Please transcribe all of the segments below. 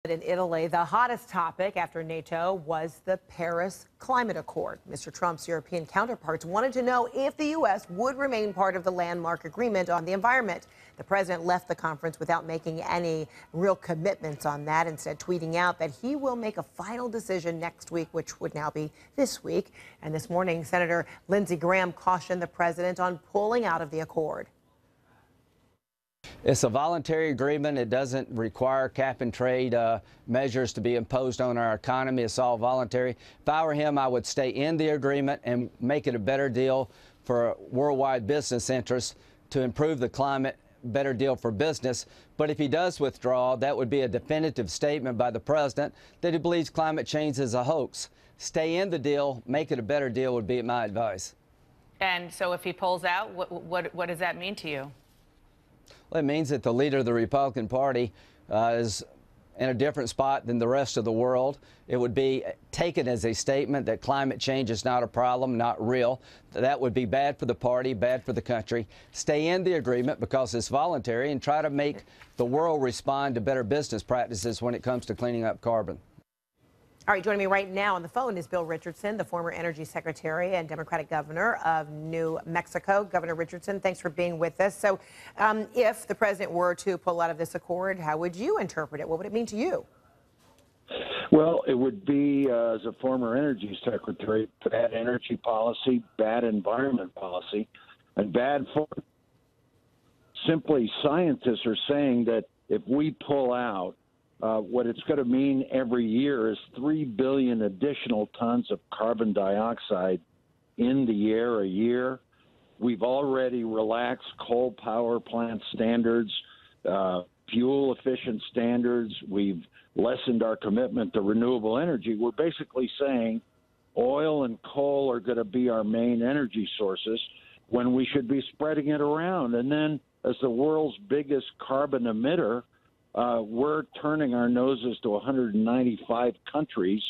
In Italy, the hottest topic after NATO was the Paris Climate Accord. Mr. Trump's European counterparts wanted to know if the U.S. would remain part of the landmark agreement on the environment. The president left the conference without making any real commitments on that, instead tweeting out that he will make a final decision next week, which would now be this week. And this morning, Senator Lindsey Graham cautioned the president on pulling out of the accord. It's a voluntary agreement. It doesn't require cap and trade measures to be imposed on our economy. It's all voluntary. If I were him, I would stay in the agreement and make it a better deal for worldwide business interests to improve the climate, better deal for business. But if he does withdraw, that would be a definitive statement by the president that he believes climate change is a hoax. Stay in the deal, make it a better deal would be my advice. And so if he pulls out, what does that mean to you? Well, it means that the leader of the Republican Party is in a different spot than the rest of the world. It would be taken as a statement that climate change is not a problem, not real. That would be bad for the party, bad for the country. Stay in the agreement because it's voluntary and try to make the world respond to better business practices when it comes to cleaning up carbon. All right, joining me right now on the phone is Bill Richardson, the former energy secretary and Democratic governor of New Mexico. Governor Richardson, thanks for being with us. So if the president were to pull out of this accord, how would you interpret it? What would it mean to you? Well, it would be, as a former energy secretary, bad energy policy, bad environment policy, and bad for. Simply, scientists are saying that if we pull out, what it's going to mean every year is 3 billion additional tons of carbon dioxide in the air a year. We've already relaxed coal power plant standards, fuel-efficient standards. We've lessened our commitment to renewable energy. We're basically saying oil and coal are going to be our main energy sources when we should be spreading it around. And then as the world's biggest carbon emitter, we're turning our noses to 195 countries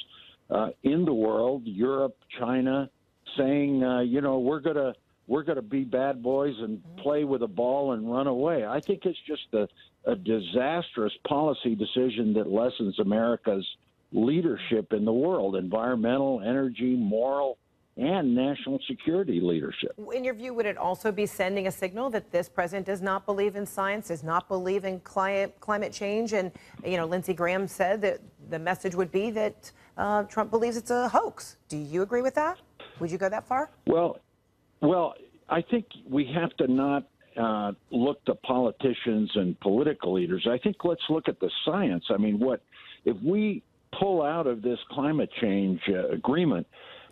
in the world, Europe, China, saying, we're gonna be bad boys and play with a ball and run away. I think it's just a disastrous policy decision that lessens America's leadership in the world, environmental, energy, moral, and national security leadership. In your view, would it also be sending a signal that this president does not believe in science, does not believe in climate change? And, Lindsey Graham said that the message would be that Trump believes it's a hoax. Do you agree with that? Would you go that far? Well, I think we have to not look to politicians and political leaders. I think let's look at the science. I mean, if we pull out of this climate change agreement,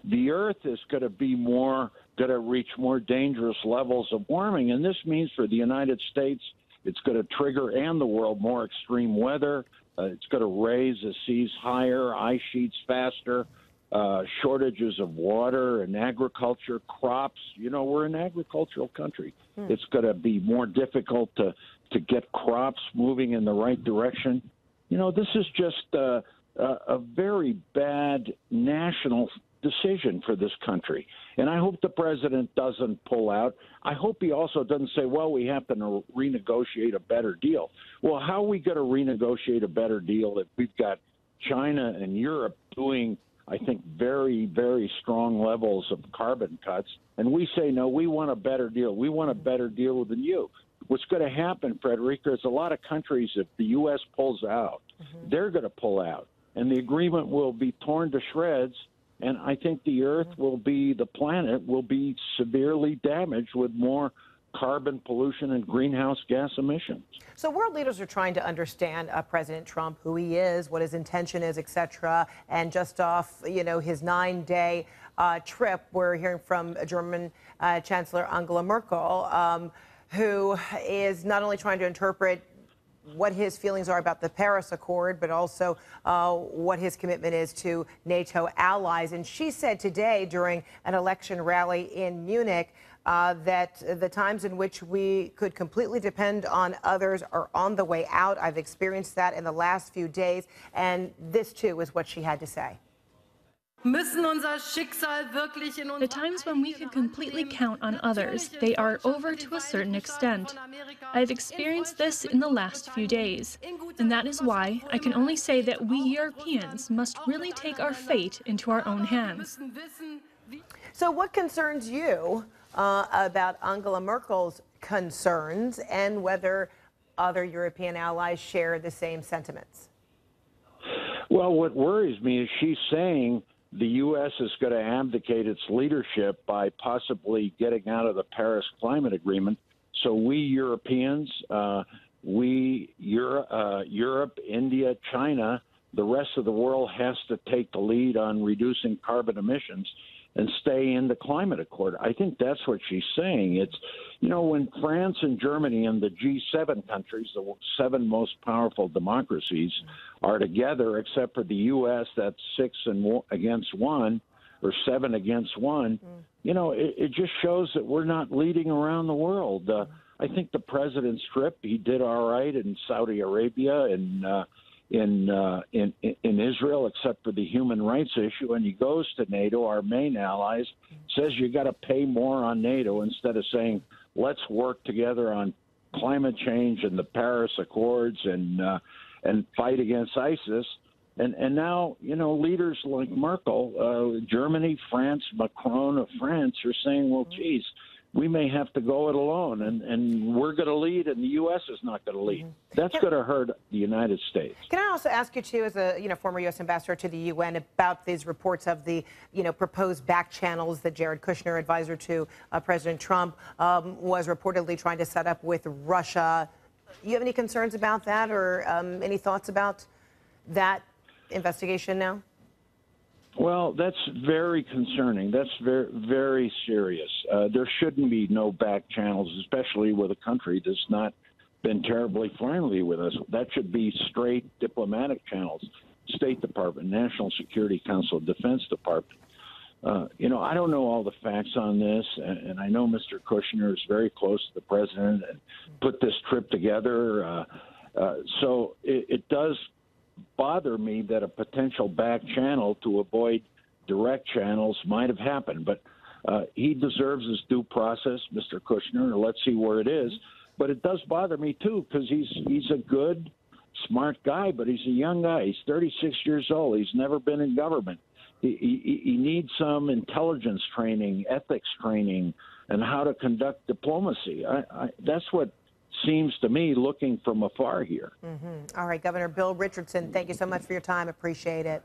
the Earth is going to reach more dangerous levels of warming. And this means for the United States, it's going to trigger, and the world, more extreme weather. It's going to raise the seas higher, ice sheets faster, shortages of water and agriculture, crops. We're an agricultural country. It's going to be more difficult to get crops moving in the right direction. This is just a very bad national decision for this country. And I hope the president doesn't pull out. I hope he also doesn't say, well, we have to renegotiate a better deal. Well, how are we going to renegotiate a better deal if we've got China and Europe doing, I think, very, very strong levels of carbon cuts, and we say, no, we want a better deal. We want a better deal than you. What's going to happen, Frederica, is a lot of countries, if the U.S. pulls out, they're going to pull out, and the agreement will be torn to shreds. And I think the planet will be severely damaged with more carbon pollution and greenhouse gas emissions. So world leaders are trying to understand President Trump, who he is, what his intention is, et cetera. And just off, his 9-day trip, we're hearing from German Chancellor Angela Merkel, who is not only trying to interpret what his feelings are about the Paris Accord, but also what his commitment is to NATO allies. And she said today during an election rally in Munich that the times in which we could completely depend on others are on the way out. I've experienced that in the last few days. And this, too, is what she had to say. The times when we could completely count on others, they are over to a certain extent. I've experienced this in the last few days, and that is why I can only say that we Europeans must really take our fate into our own hands. So what concerns you about Angela Merkel's concerns and whether other European allies share the same sentiments? Well, what worries me is she's saying the U.S. is going to abdicate its leadership by possibly getting out of the Paris Climate Agreement. So we Europeans, Europe, India, China, the rest of the world has to take the lead on reducing carbon emissions and stay in the climate accord. I think that's what she's saying. It's, you know, when France and Germany and the G7 countries, the 7 most powerful democracies, are together, except for the U.S., that's 6 against 1 or 7 against 1, you know, it just shows that we're not leading around the world. I think the president's trip, he did all right in Saudi Arabia and in Israel, except for the human rights issue, and he goes to NATO, our main allies, says you got to pay more on NATO instead of saying let's work together on climate change and the Paris Accords and fight against ISIS. And now, you know, leaders like Merkel, Germany, France, Macron of France are saying, well, geez, we may have to go it alone, and we're going to lead, and the U.S. is not going to lead. That's going to hurt the United States. Can I also ask you, too, as a former U.S. ambassador to the UN, about these reports of the proposed back channels that Jared Kushner, advisor to President Trump, was reportedly trying to set up with Russia? You have any concerns about that, or any thoughts about that investigation now? Well, that's very concerning. That's very, very serious. There shouldn't be no back channels, especially with a country that's not been terribly friendly with us. That should be straight diplomatic channels, State Department, National Security Council, Defense Department. You know, I don't know all the facts on this, and I know Mr. Kushner is very close to the president and put this trip together. So it does bother me that a potential back channel to avoid direct channels might have happened. But he deserves his due process, Mr. Kushner. Let's see where it is. But it does bother me, too, because he's a good, smart guy, but he's a young guy. He's 36 years old. He's never been in government. He needs some intelligence training, ethics training, and how to conduct diplomacy. That's what seems to me looking from afar here. All right, Governor Bill Richardson, thank you so much for your time. Appreciate it.